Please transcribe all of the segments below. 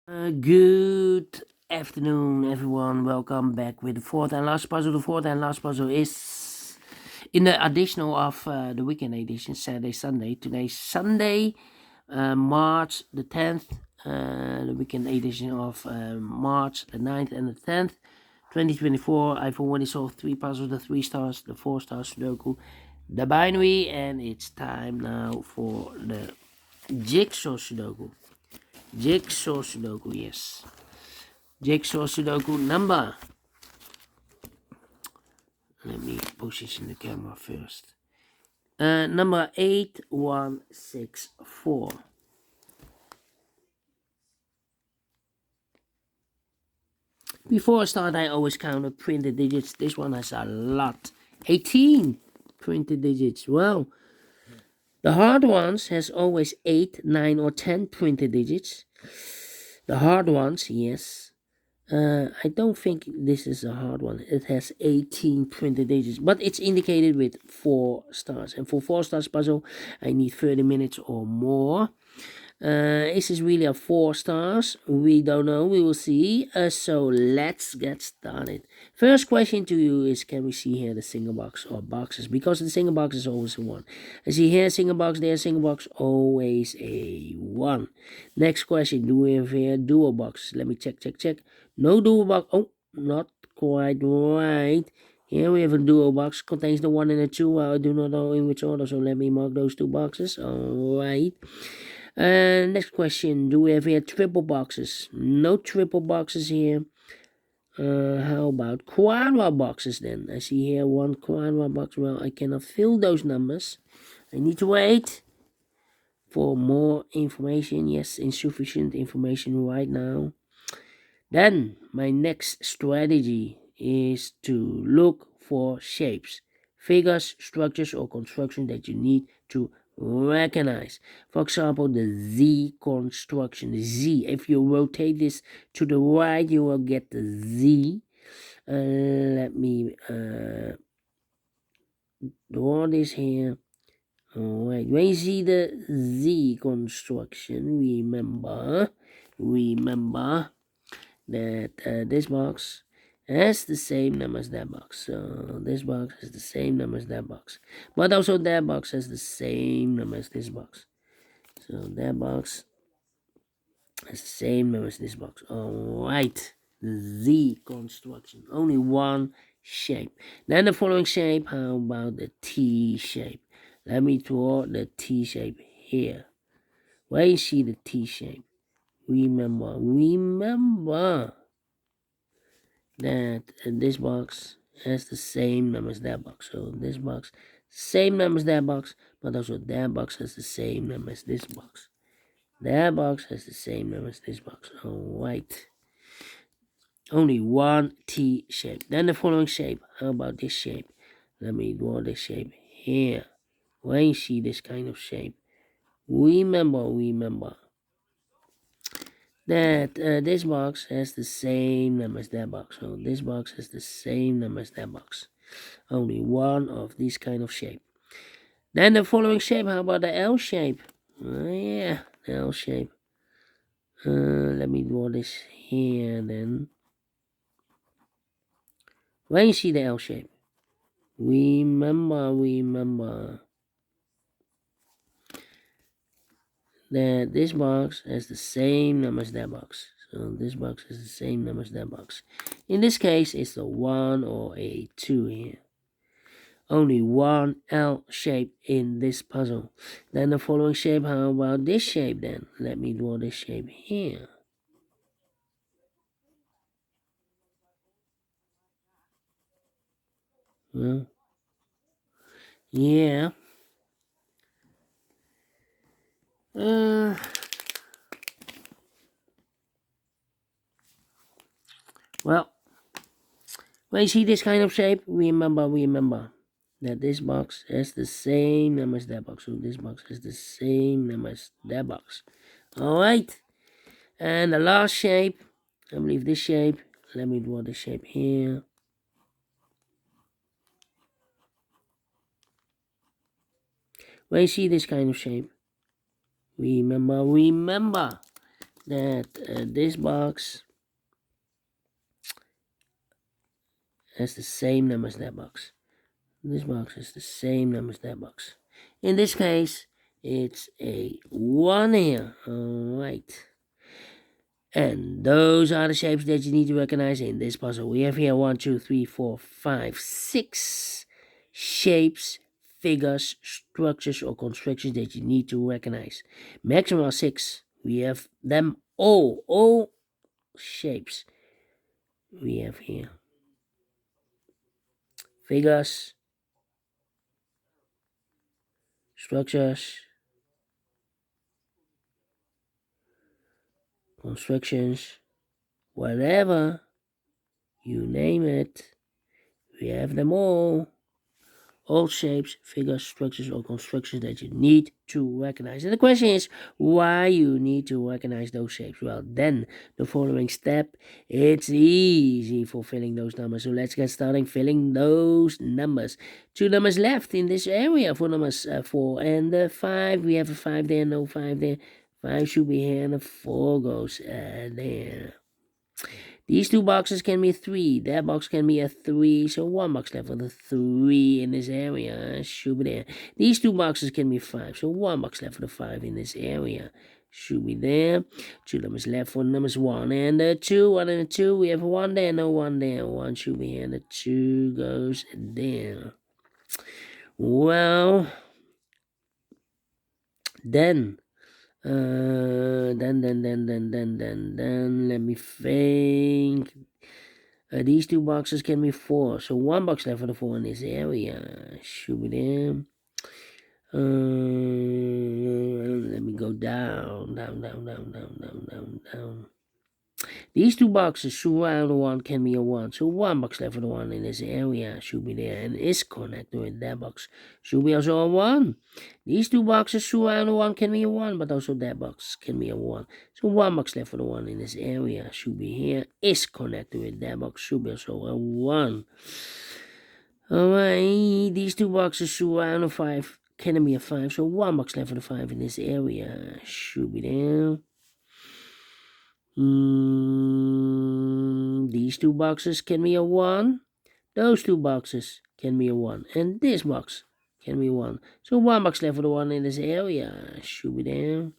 Good afternoon, everyone. Welcome back with the fourth and last puzzle. The fourth and last puzzle is in the additional of the weekend edition, Saturday, Sunday. Today's Sunday, March the 10th, the weekend edition of March the 9th and the 10th, 2024. I've already solved 3 puzzles, the 3 stars, the 4 stars Sudoku, the binary, and it's time now for the jigsaw Sudoku. Jigsaw Sudoku, yes. Jigsaw Sudoku number. Let me position the camera first. Number 8164. Before I start, I always count the printed digits. This one has a lot. 18 printed digits. Well, the hard ones has always 8, 9, or 10 printed digits. The hard ones, yes. I don't think this is a hard one. It has 18 printed digits, but it's indicated with 4 stars. And for 4 stars puzzle, I need 30 minutes or more. Is this really a 4 stars? We don't know. We will see. So let's get started. First question to you is, can we see here the single box or boxes? Because the single box is always a 1. I see here single box, there single box, always a 1. Next question, do we have here dual boxes? Let me check. No dual box. Oh, not quite right. Here we have a dual box, contains the 1 and the 2. I do not know in which order, so let me mark those 2 boxes. Alright. Next question, do we have here triple boxes? No triple boxes here. How about quadra boxes then? I see here 1 quadra box. Well, I cannot fill those numbers. I need to wait for more information. Yes, insufficient information right now. Then my next strategy is to look for shapes, figures, structures, or construction that you need to recognize. For example, the Z construction. The Z. If you rotate this to the right, you will get the Z. Let me draw this here. Alright, when you see the Z construction, remember that this box has the same number as that box. So this box has the same number as that box. But also that box has the same number as this box. So that box has the same number as this box. Alright. The Z construction. Only one shape. Then the following shape. How about the T shape? Let me draw the T shape here. Where you see the T shape? Remember that this box has the same number as that box. So this box, same number as that box, but also that box has the same number as this box. That box has the same number as this box. Alright. Only one T shape. Then the following shape. How about this shape? Let me draw this shape here. When you see this kind of shape, remember that this box has the same number as that box. So this box has the same number as that box. Only one of this kind of shape. Then the following shape, how about the L shape? Yeah, the L shape. Let me draw this here then. When you see the L shape, remember that this box has the same number as that box. So this box has the same number as that box. In this case, it's a 1 or a 2 here. Only one L shape in this puzzle. Then the following shape, how about this shape then? Let me draw this shape here. Well, yeah. Well, when you see this kind of shape, remember that this box has the same number as that box. So this box has the same number as that box. Alright. And the last shape, I believe this shape. Let me draw the shape here. When you see this kind of shape, remember that this box has the same number as that box. This box has the same number as that box. In this case, it's a 1 here. Alright. And those are the shapes that you need to recognize in this puzzle. We have here 1, 2, 3, 4, 5, 6 shapes, figures, structures, or constructions that you need to recognize. Maximum 6. We have them all shapes. We have here figures, structures, constructions, whatever you name it, we have them all shapes, figures, structures, or constructions that you need to recognize. And the question is why you need to recognize those shapes. Well, then the following step, it's easy for filling those numbers. So let's get started filling those numbers. 2 numbers left in this area for numbers 4 and 5. We have a 5 there, no 5 there. 5 should be here and a 4 goes there. These 2 boxes can be 3. That box can be a 3. So 1 box left for the 3 in this area. Should be there. These 2 boxes can be 5. So 1 box left for the 5 in this area. Should be there. 2 numbers left for numbers 1 and 2. 1 and 2. We have 1 there, no 1 there. 1 should be here and the 2 goes there. Well, then let me think. These 2 boxes can be 4. So 1 box left for the 4 in this area. Should be there. Let me go down. These 2 boxes surround 1 can be a 1. So 1 box left for the 1 in this area should be there and is connected with that box. Should be also a 1. These 2 boxes surround 1 can be a 1, but also that box can be a 1. So 1 box left for the 1 in this area should be here, is connected with that box, should be also a 1. Alright, these 2 boxes surround a 5 can be a 5. So 1 box left for the 5 in this area should be there. These 2 boxes can be a 1. Those 2 boxes can be a 1. And this box can be 1. So 1 box left for the 1 in this area. Should be there.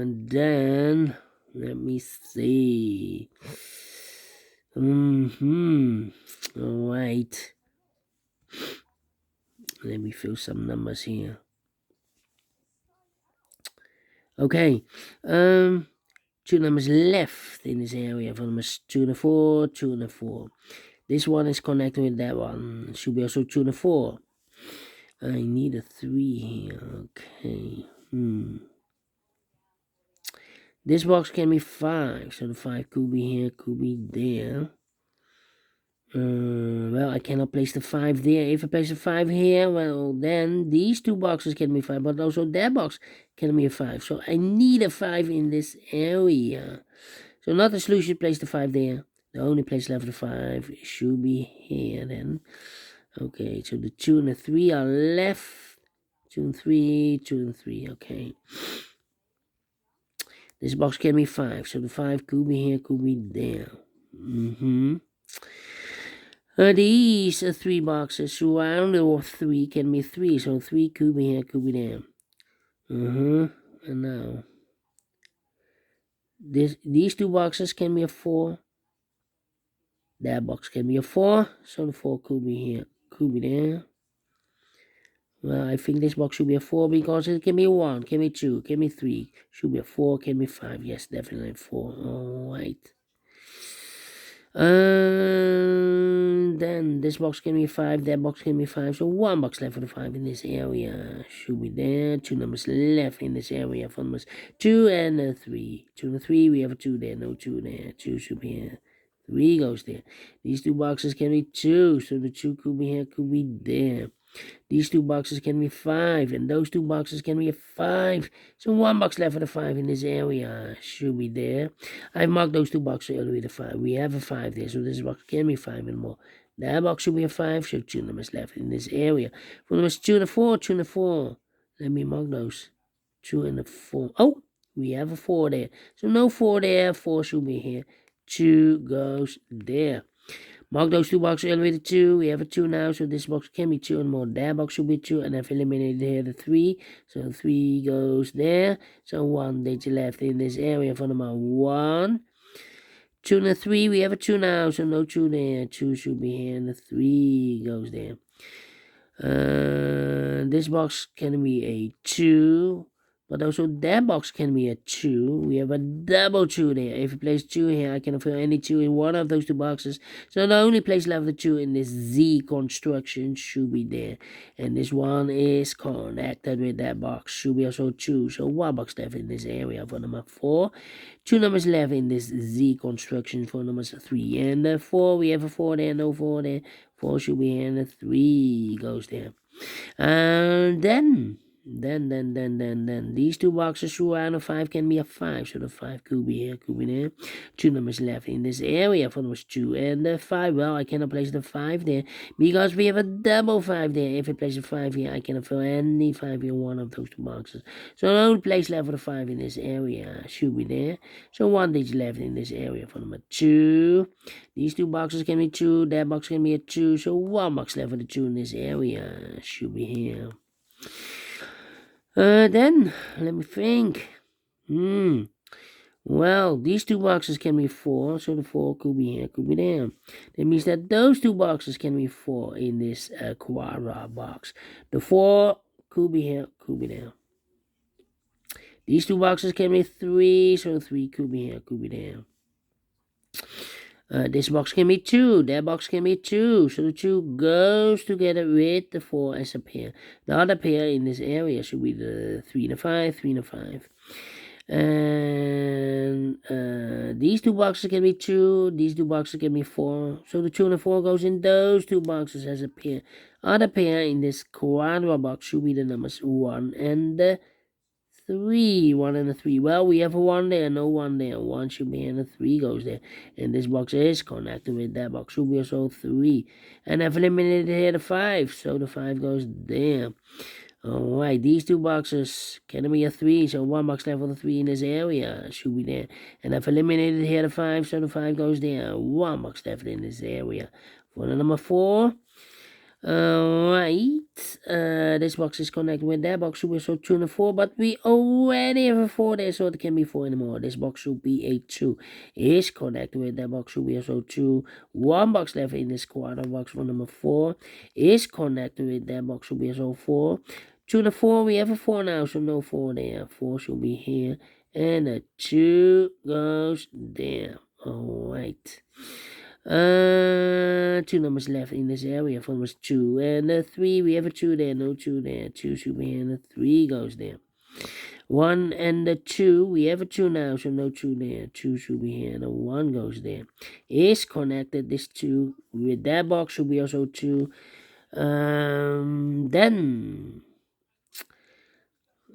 Then, let me see. Alright. Let me fill some numbers here. Okay, 2 numbers left in this area for numbers 2 and 4, 2 and 4. This one is connected with that one. It should be also 2 and 4. I need a 3 here. Okay. This box can be 5, so the 5 could be here, could be there. Well, I cannot place the 5 there. If I place the 5 here, well, then these 2 boxes can be 5, but also that box can be a 5. So I need a 5 in this area. So not the solution, place the 5 there. The only place left for the 5 should be here then. Okay, so the 2 and the 3 are left. 2 and 3, 2 and 3, okay. This box can be 5, so the 5 could be here, could be there. These 3 boxes surround or 3 can be 3, so 3 could be here, could be there. And now these 2 boxes can be a 4. That box can be a 4, so the 4 could be here, could be there. Well, I think this box should be a 4 because it can be a 1, can be 2, can be 3, should be a 4, can be 5. Yes, definitely 4. Alright. Then this box can be 5, that box can be 5, so 1 box left for the 5 in this area should be there. 2 numbers left in this area for numbers 2 and 3. 2 and 3, we have a 2 there, no 2 there. 2 should be here. 3 goes there. These 2 boxes can be 2, so the 2 could be here, could be there. These 2 boxes can be 5, and those 2 boxes can be a 5. So 1 box left for the 5 in this area should be there. I marked those 2 boxes earlier with a 5. We have a 5 there, so this box can be 5 and more. That box should be a 5, so 2 numbers left in this area. For numbers 2 and 4, 2 and 4. Let me mark those. 2 and a 4. Oh, we have a 4 there. So no 4 there. 4 should be here. 2 goes there. Mark those two boxes elevated 2. We have a 2 now, so this box can be 2 and more. That box should be 2, and I've eliminated here the 3. So 3 goes there. So 1 digit left in this area for number 1. 2 and a 3. We have a 2 now, so no 2 there. 2 should be here, and the 3 goes there. This box can be a 2. But also that box can be a 2. We have a double 2 there. If you place 2 here, I can fill any 2 in one of those two boxes. So the only place left the 2 in this Z construction should be there. And this one is connected with that box. Should be also 2. So 1 box left in this area for number 4. 2 numbers left in this Z construction for numbers 3 and 4. We have a 4 there, no 4 there. 4 should be here, and the 3 goes there. And then these two boxes around a 5 can be a 5, so the 5 could be here, could be there. 2 numbers left in this area for numbers 2 and 5. Well, I cannot place the 5 there because we have a double 5 there. If I place a 5 here, I cannot fill any 5 in one of those two boxes. So the only place left for the 5 in this area should be there. So 1 digit left in this area for number 2. These two boxes can be 2, that box can be a 2, so 1 box left for the 2 in this area should be here. Then, let me think. Well, these two boxes can be 4, so the 4 could be here, could be there. That means that those two boxes can be 4 in this quadra box. The 4 could be here, could be there. These two boxes can be 3, so the 3 could be here, could be there. This box can be 2, that box can be 2, so the 2 goes together with the 4 as a pair. The other pair in this area should be the 3 and a 5, 3 and a 5. And these two boxes can be 2, these two boxes can be 4, so the 2 and the 4 goes in those two boxes as a pair. Other pair in this quadra box should be the numbers 1 and 3, 1 and a 3. Well, we have a 1 there, no 1 there. 1 should be and a 3 goes there. And this box is connected with that box. Should be also 3. And I've eliminated here the 5, so the 5 goes there. Alright, these two boxes can be a 3, so 1 box left for the 3 in this area should be there. And I've eliminated here the 5, so the 5 goes there. 1 box left in this area. For the number 4. Alright, this box is connected with that box, should be so 2 and a 4, but we already have a 4 there, so it can be 4 anymore. This box should be a 2, is connected with that box, should be also 2. 1 box left in this quadra box for number 4, is connected with that box, should be also 4. 2 and a 4, we have a 4 now, so no 4 there. 4 should be here, and a 2 goes there. Alright. 2 numbers left in this area for numbers 2 and 3. We have a 2 there, no 2 there. 2 should be here, and a 3 goes there. 1 and the 2, we have a 2 now, so no 2 there. 2 should be here, and a 1 goes there. Is connected, this 2 with that box should be also 2. Then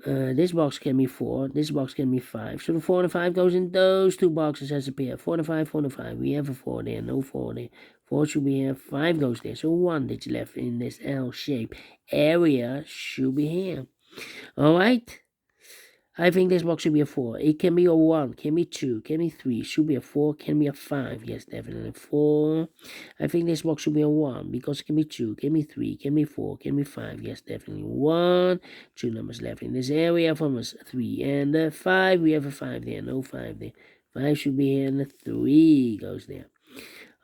this box can be 4, this box can be 5. So the 4 and the 5 goes in those two boxes as a pair. 4 and 5, 4 and 5. We have a 4 there, no 4 there. 4 should be here, 5 goes there. So 1 digit left in this L shape area should be here. Alright. I think this box should be a 4. It can be a 1, can be 2, can be 3, should be a 4, can be a 5. Yes, definitely 4. I think this box should be a 1 because it can be 2, can be 3, can be 4, can be 5. Yes, definitely 1. 2 numbers left in this area for numbers 3 and 5. We have a 5 there, no 5 there. 5 should be here, and the 3 goes there.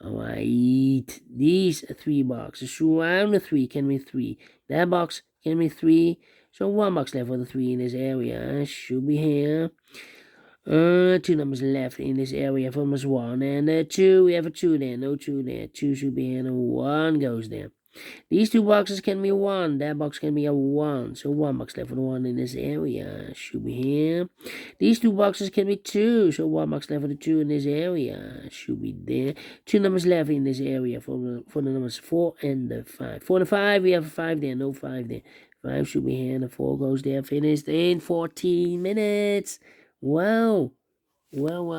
Alright, these 3 boxes surround the 3 can be 3. That box can be 3. So 1 box left for the 3 in this area should be here. 2 numbers left in this area for numbers 1 and 2. We have a 2 there, no 2 there. 2 should be here, and 1 goes there. These two boxes can be 1. That box can be a 1. So 1 box left for the 1 in this area should be here. These two boxes can be 2. So 1 box left for the 2 in this area should be there. 2 numbers left in this area for the numbers 4 and 5. 4 and 5, we have a 5 there, no 5 there. 5 should be here, and the 4 goes there. Finished in 14 minutes. Wow. Well.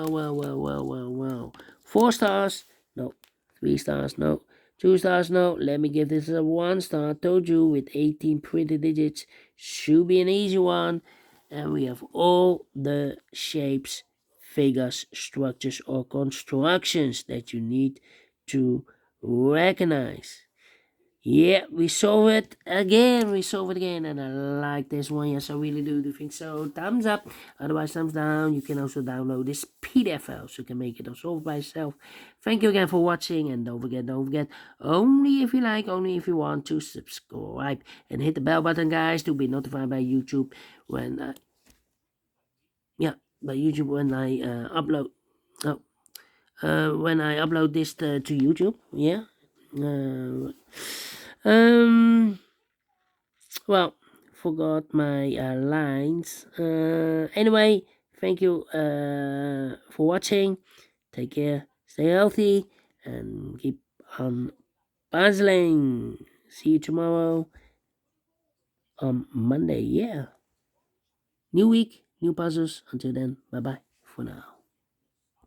4 stars. No. 3 stars. No. 2 stars. No. Let me give this a 1 star. Told you with 18 printed digits. Should be an easy one. and we have all the shapes, figures, structures, or constructions that you need to recognize. Yeah, we solve it again. We solve it again, and I like this one. Yes, I really do think so. Thumbs up, otherwise thumbs down. You can also download this PDF file so you can make it solve by yourself. Thank you again for watching, and don't forget, only if you like, only if you want to subscribe and hit the bell button, guys, to be notified by YouTube when when I upload. Oh, when I upload this to YouTube. Yeah. Well, forgot my lines. Anyway, thank you for watching. Take care, stay healthy, and keep on puzzling. See you tomorrow on Monday. Yeah. New week, new puzzles. Until then, bye bye for now.